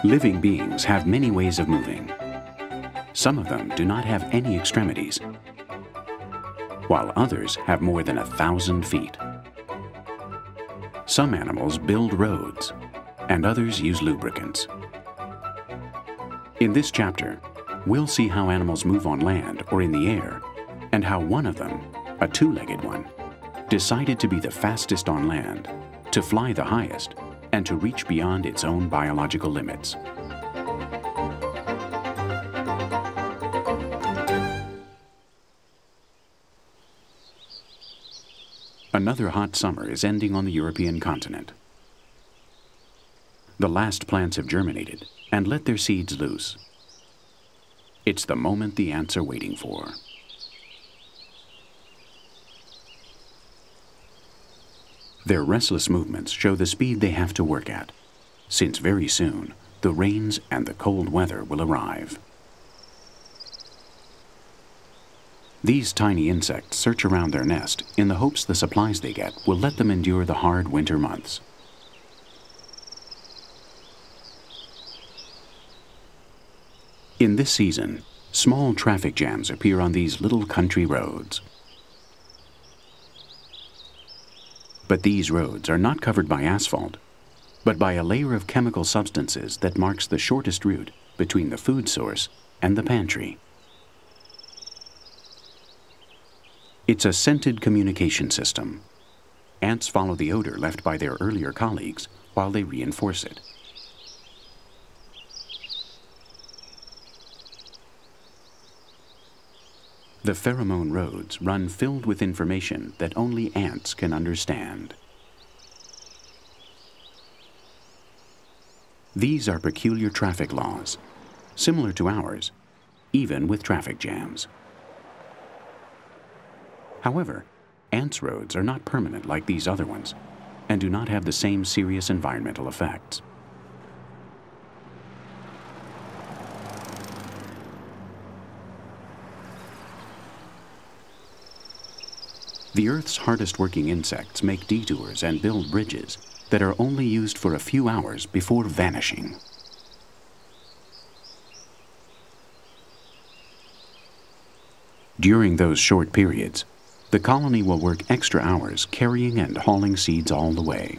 Living beings have many ways of moving. Some of them do not have any extremities, while others have more than 1,000 feet. Some animals build roads, and others use lubricants. In this chapter, we'll see how animals move on land or in the air, and how one of them, a two-legged one, decided to be the fastest on land, to fly the highest, and to reach beyond its own biological limits. Another hot summer is ending on the European continent. The last plants have germinated and let their seeds loose. It's the moment the ants are waiting for. Their restless movements show the speed they have to work at, since very soon the rains and the cold weather will arrive. These tiny insects search around their nest in the hopes the supplies they get will let them endure the hard winter months. In this season, small traffic jams appear on these little country roads. But these roads are not covered by asphalt, but by a layer of chemical substances that marks the shortest route between the food source and the pantry. It's a scented communication system. Ants follow the odor left by their earlier colleagues while they reinforce it. The pheromone roads run filled with information that only ants can understand. These are peculiar traffic laws, similar to ours, even with traffic jams. However, ants' roads are not permanent like these other ones, and do not have the same serious environmental effects. The Earth's hardest working insects make detours and build bridges that are only used for a few hours before vanishing. During those short periods, the colony will work extra hours carrying and hauling seeds all the way.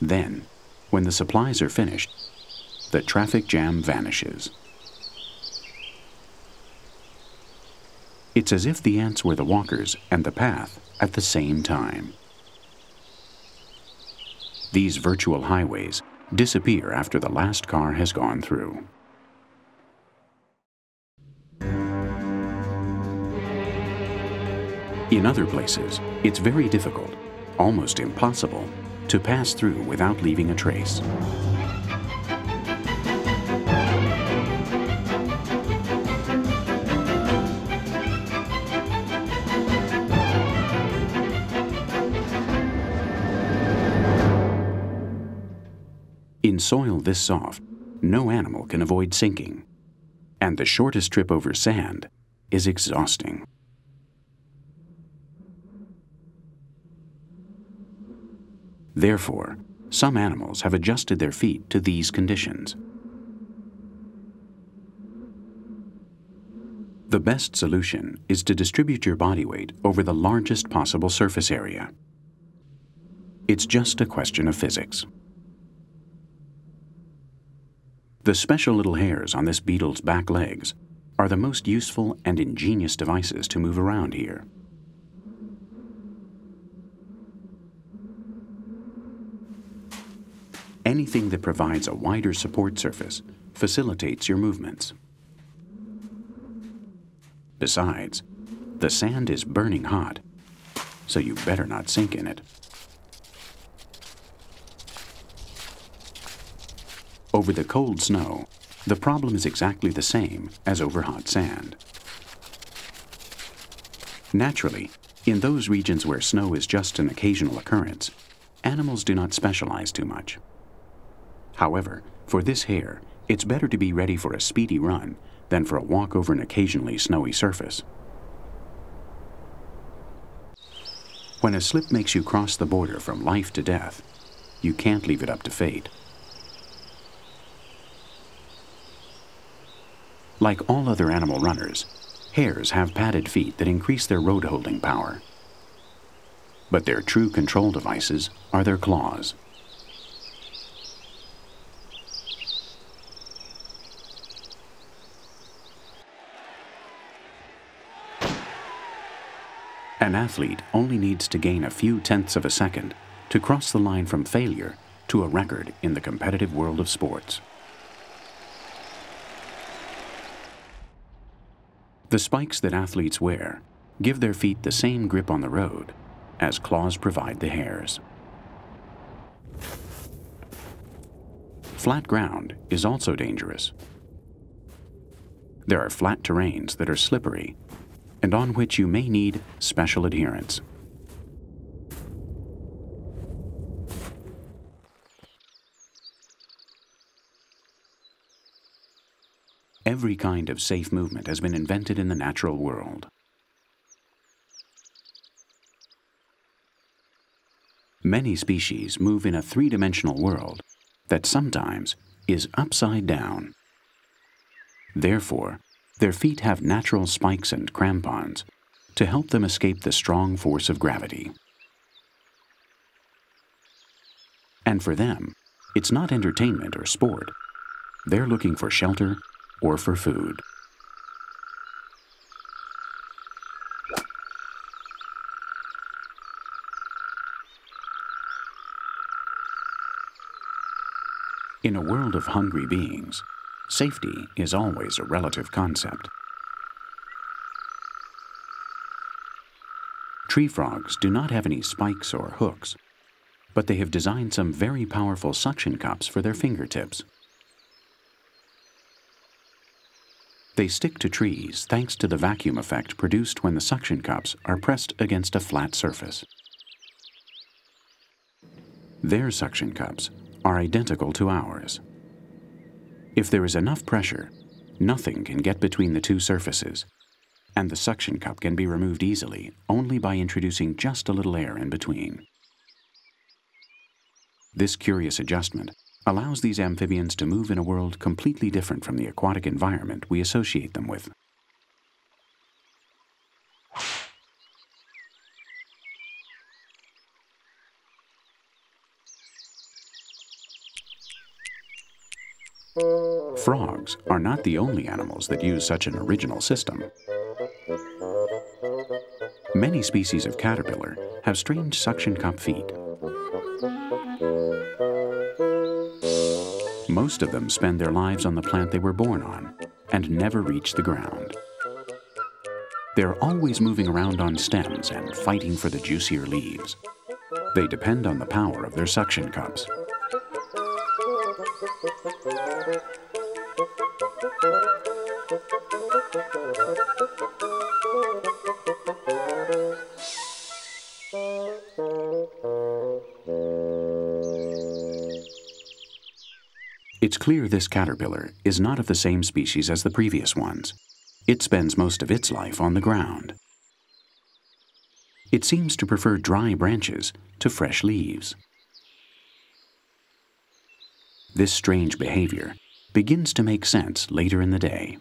Then, when the supplies are finished, the traffic jam vanishes. It's as if the ants were the walkers and the path at the same time. These virtual highways disappear after the last car has gone through. In other places, it's very difficult, almost impossible, to pass through without leaving a trace. In soil this soft, no animal can avoid sinking, and the shortest trip over sand is exhausting. Therefore, some animals have adjusted their feet to these conditions. The best solution is to distribute your body weight over the largest possible surface area. It's just a question of physics. The special little hairs on this beetle's back legs are the most useful and ingenious devices to move around here. Anything that provides a wider support surface facilitates your movements. Besides, the sand is burning hot, so you better not sink in it. Over the cold snow, the problem is exactly the same as over hot sand. Naturally, in those regions where snow is just an occasional occurrence, animals do not specialize too much. However, for this hare, it's better to be ready for a speedy run than for a walk over an occasionally snowy surface. When a slip makes you cross the border from life to death, You can't leave it up to fate. Like all other animal runners, hares have padded feet that increase their road-holding power. But their true control devices are their claws. An athlete only needs to gain a few tenths of a second to cross the line from failure to a record in the competitive world of sports. The spikes that athletes wear give their feet the same grip on the road as claws provide the hares. Flat ground is also dangerous. There are flat terrains that are slippery and on which you may need special adherence. Every kind of safe movement has been invented in the natural world. Many species move in a three-dimensional world that sometimes is upside down. Therefore, their feet have natural spikes and crampons to help them escape the strong force of gravity. And for them, it's not entertainment or sport. They're looking for shelter or for food. In a world of hungry beings, safety is always a relative concept. Tree frogs do not have any spikes or hooks, but they have designed some very powerful suction cups for their fingertips. They stick to trees thanks to the vacuum effect produced when the suction cups are pressed against a flat surface. Their suction cups are identical to ours. If there is enough pressure, nothing can get between the two surfaces, and the suction cup can be removed easily only by introducing just a little air in between. This curious adjustment allows these amphibians to move in a world completely different from the aquatic environment we associate them with. Frogs are not the only animals that use such an original system. Many species of caterpillar have strange suction cup feet. Most of them spend their lives on the plant they were born on and never reach the ground. They're always moving around on stems and fighting for the juicier leaves. They depend on the power of their suction cups. It's clear this caterpillar is not of the same species as the previous ones. It spends most of its life on the ground. It seems to prefer dry branches to fresh leaves. This strange behavior begins to make sense later in the day.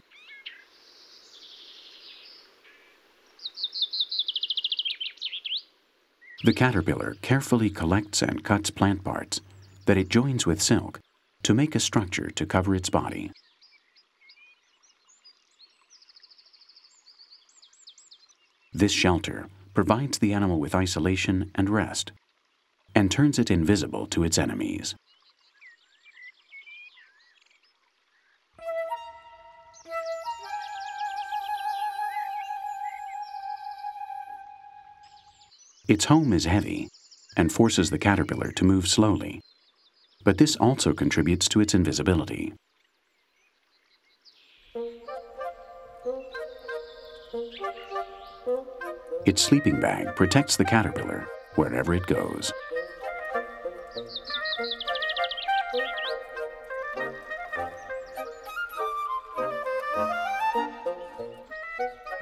The caterpillar carefully collects and cuts plant parts that it joins with silk to make a structure to cover its body. This shelter provides the animal with isolation and rest, and turns it invisible to its enemies. Its home is heavy and forces the caterpillar to move slowly, but this also contributes to its invisibility. Its sleeping bag protects the caterpillar wherever it goes.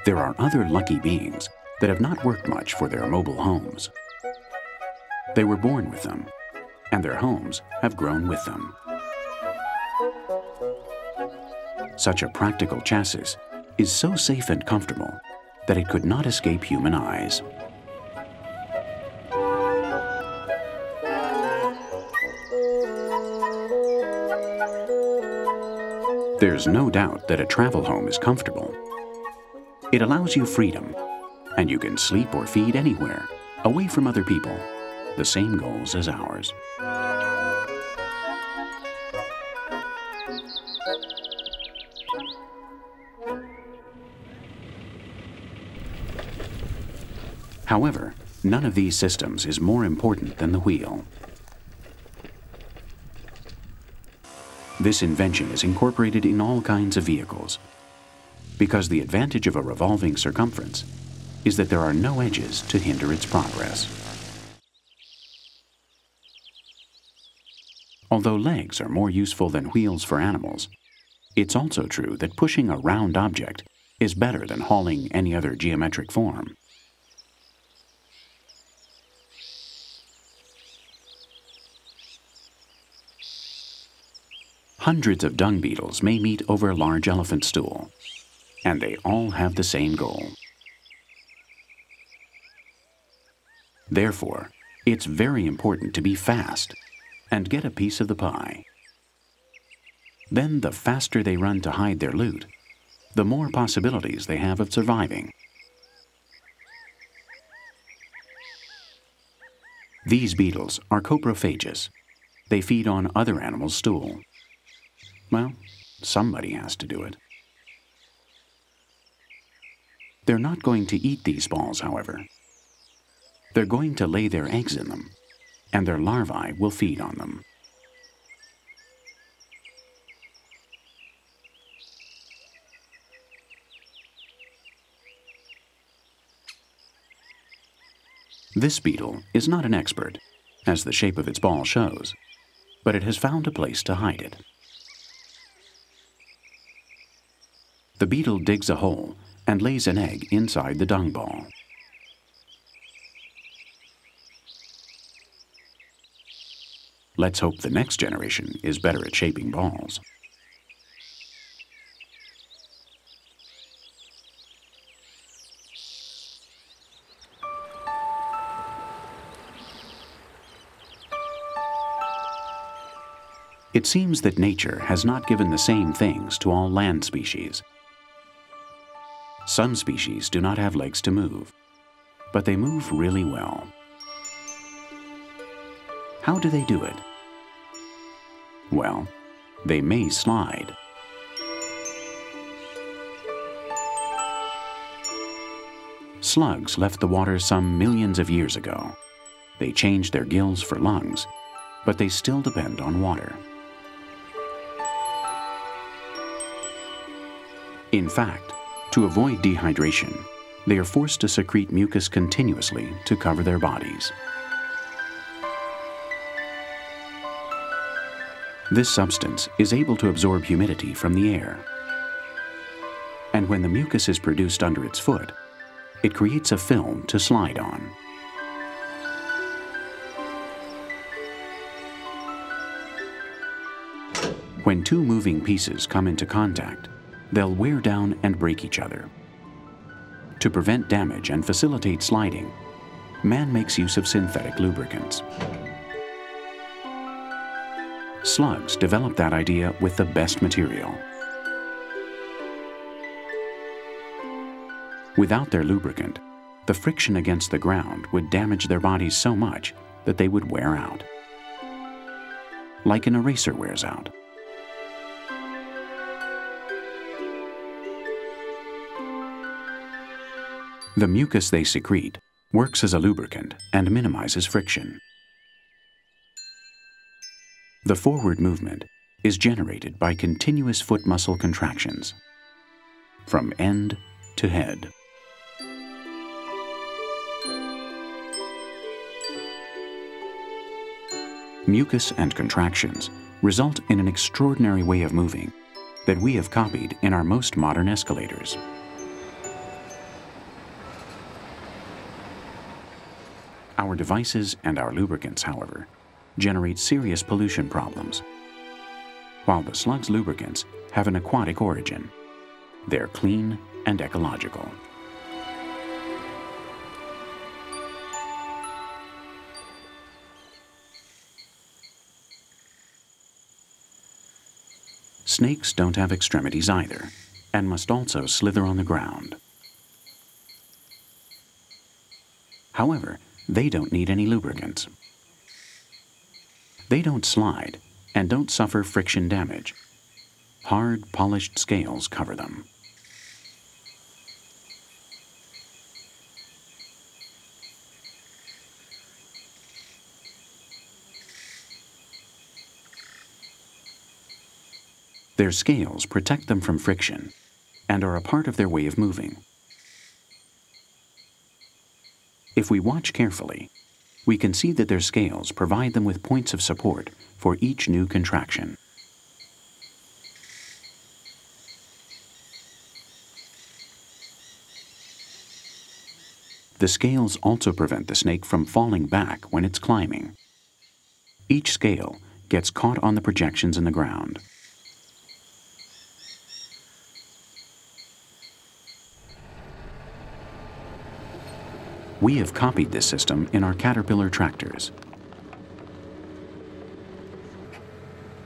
There are other lucky beings that have not worked much for their mobile homes. They were born with them, and their homes have grown with them. Such a practical chassis is so safe and comfortable that it could not escape human eyes. There's no doubt that a travel home is comfortable. It allows you freedom, and you can sleep or feed anywhere, away from other people, the same goals as ours. However, none of these systems is more important than the wheel. This invention is incorporated in all kinds of vehicles, because the advantage of a revolving circumference is that there are no edges to hinder its progress. Although legs are more useful than wheels for animals, it's also true that pushing a round object is better than hauling any other geometric form. Hundreds of dung beetles may meet over a large elephant stool, and they all have the same goal. Therefore, it's very important to be fast and get a piece of the pie. Then the faster they run to hide their loot, the more possibilities they have of surviving. These beetles are coprophagous. They feed on other animals' stool. Well, somebody has to do it. They're not going to eat these balls, however. They're going to lay their eggs in them, and their larvae will feed on them. This beetle is not an expert, as the shape of its ball shows, but it has found a place to hide it. The beetle digs a hole and lays an egg inside the dung ball. Let's hope the next generation is better at shaping balls. It seems that nature has not given the same things to all land species. Some species do not have legs to move, but they move really well. How do they do it? Well, they may slide. Slugs left the water some millions of years ago. They changed their gills for lungs, but they still depend on water. In fact, to avoid dehydration, they are forced to secrete mucus continuously to cover their bodies. This substance is able to absorb humidity from the air. And when the mucus is produced under its foot, it creates a film to slide on. When two moving pieces come into contact, they'll wear down and break each other. To prevent damage and facilitate sliding, man makes use of synthetic lubricants. Slugs developed that idea with the best material. Without their lubricant, the friction against the ground would damage their bodies so much that they would wear out, like an eraser wears out. The mucus they secrete works as a lubricant and minimizes friction. The forward movement is generated by continuous foot muscle contractions, from end to head. Mucus and contractions result in an extraordinary way of moving that we have copied in our most modern escalators. Our devices and our lubricants, however, generate serious pollution problems, while the slug's lubricants have an aquatic origin. They're clean and ecological. Snakes don't have extremities either, and must also slither on the ground. However, they don't need any lubricants. They don't slide and don't suffer friction damage. Hard, polished scales cover them. Their scales protect them from friction and are a part of their way of moving. If we watch carefully, we can see that their scales provide them with points of support for each new contraction. The scales also prevent the snake from falling back when it's climbing. Each scale gets caught on the projections in the ground. We have copied this system in our Caterpillar tractors.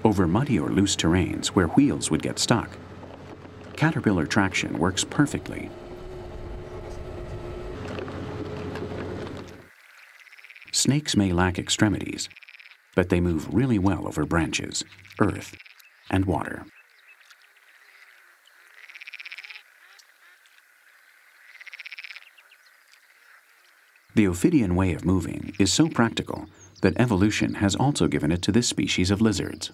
Over muddy or loose terrains where wheels would get stuck, Caterpillar traction works perfectly. Snakes may lack extremities, but they move really well over branches, earth, and water. The Ophidian way of moving is so practical that evolution has also given it to this species of lizards.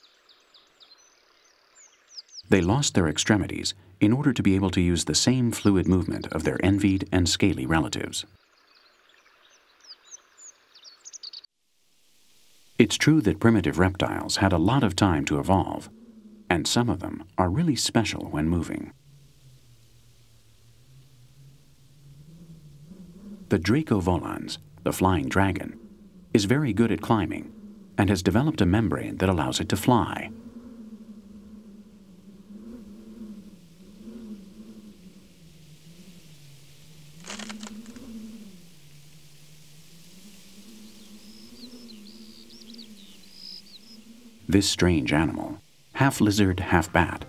They lost their extremities in order to be able to use the same fluid movement of their envied and scaly relatives. It's true that primitive reptiles had a lot of time to evolve, and some of them are really special when moving. The Dracovolans, the flying dragon, is very good at climbing and has developed a membrane that allows it to fly. This strange animal, half lizard, half bat,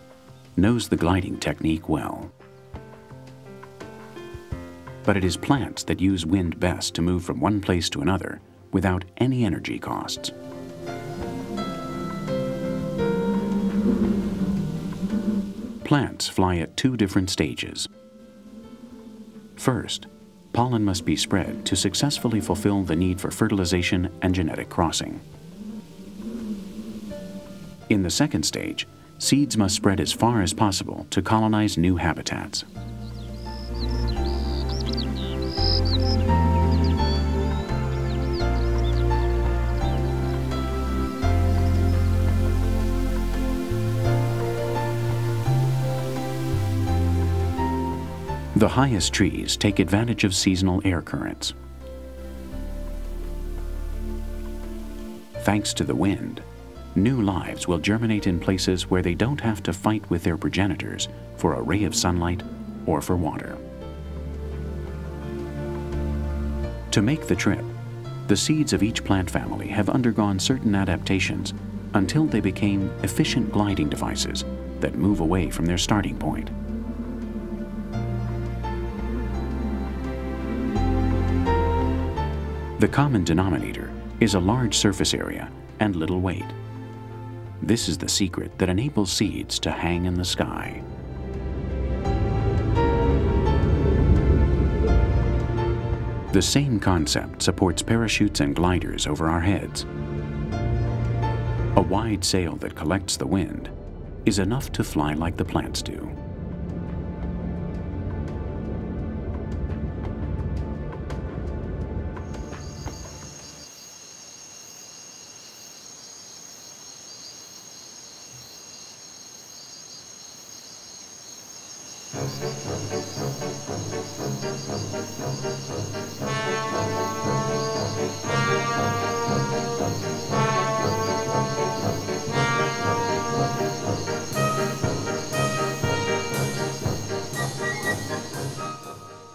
knows the gliding technique well. But it is plants that use wind best to move from one place to another without any energy costs. Plants fly at two different stages. First, pollen must be spread to successfully fulfill the need for fertilization and genetic crossing. In the second stage, seeds must spread as far as possible to colonize new habitats. The highest trees take advantage of seasonal air currents. Thanks to the wind, new lives will germinate in places where they don't have to fight with their progenitors for a ray of sunlight or for water. To make the trip, the seeds of each plant family have undergone certain adaptations until they became efficient gliding devices that move away from their starting point. The common denominator is a large surface area and little weight. This is the secret that enables seeds to hang in the sky. The same concept supports parachutes and gliders over our heads. A wide sail that collects the wind is enough to fly like the plants do.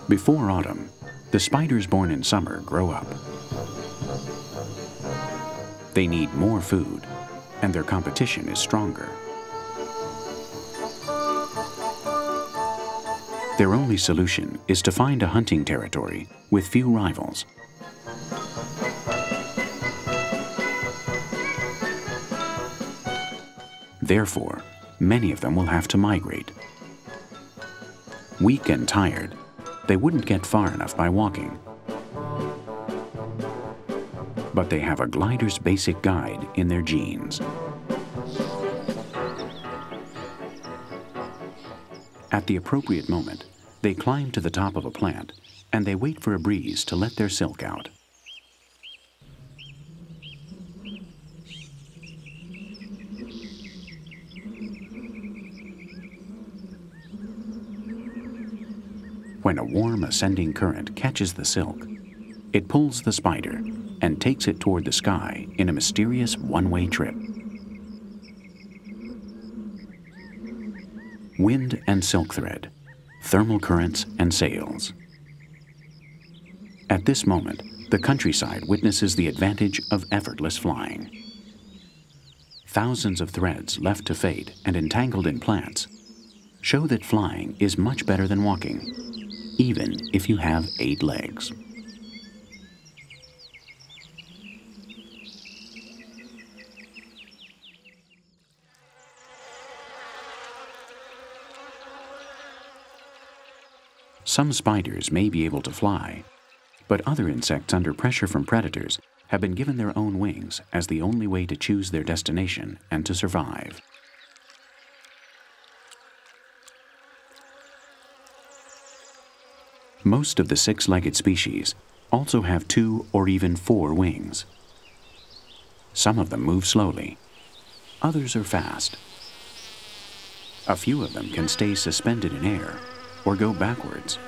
Before autumn, the spiders born in summer grow up. They need more food, and their competition is stronger. Their only solution is to find a hunting territory with few rivals. Therefore, many of them will have to migrate. Weak and tired, they wouldn't get far enough by walking. But they have a glider's basic guide in their genes. At the appropriate moment, they climb to the top of a plant and they wait for a breeze to let their silk out. When a warm ascending current catches the silk, it pulls the spider and takes it toward the sky in a mysterious one-way trip. Wind and silk thread, thermal currents and sails. At this moment, the countryside witnesses the advantage of effortless flying. Thousands of threads left to fade and entangled in plants show that flying is much better than walking, even if you have 8 legs. Some spiders may be able to fly, but other insects under pressure from predators have been given their own wings as the only way to choose their destination and to survive. Most of the 6-legged species also have 2 or even 4 wings. Some of them move slowly, others are fast. A few of them can stay suspended in air or go backwards.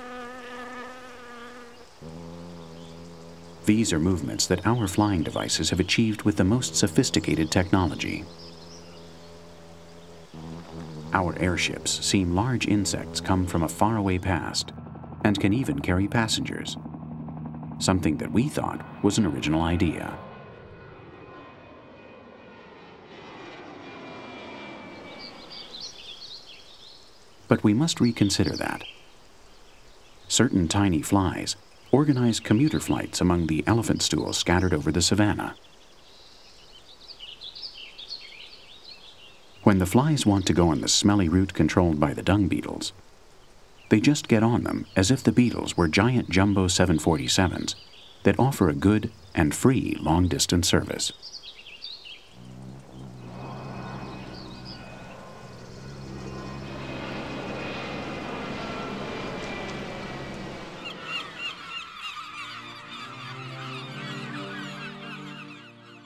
These are movements that our flying devices have achieved with the most sophisticated technology. Our airships seem large insects come from a faraway past and can even carry passengers, something that we thought was an original idea. But we must reconsider that. Certain tiny flies organize commuter flights among the elephant stools scattered over the savanna. When the flies want to go on the smelly route controlled by the dung beetles, they just get on them as if the beetles were giant jumbo 747s that offer a good and free long-distance service.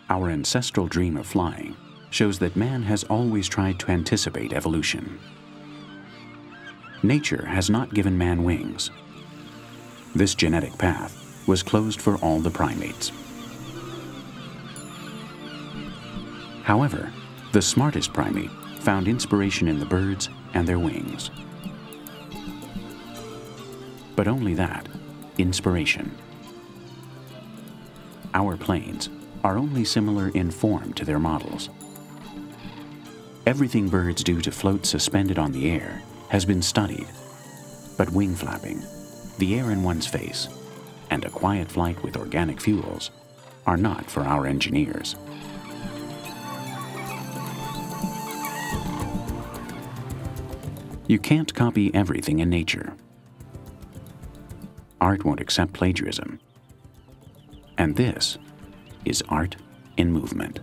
Our ancestral dream of flying shows that man has always tried to anticipate evolution. Nature has not given man wings. This genetic path was closed for all the primates. However, the smartest primate found inspiration in the birds and their wings. But only that, inspiration. Our planes are only similar in form to their models. Everything birds do to float suspended on the air has been studied, but wing flapping, the air in one's face, and a quiet flight with organic fuels are not for our engineers. You can't copy everything in nature. Art won't accept plagiarism. And this is art in movement.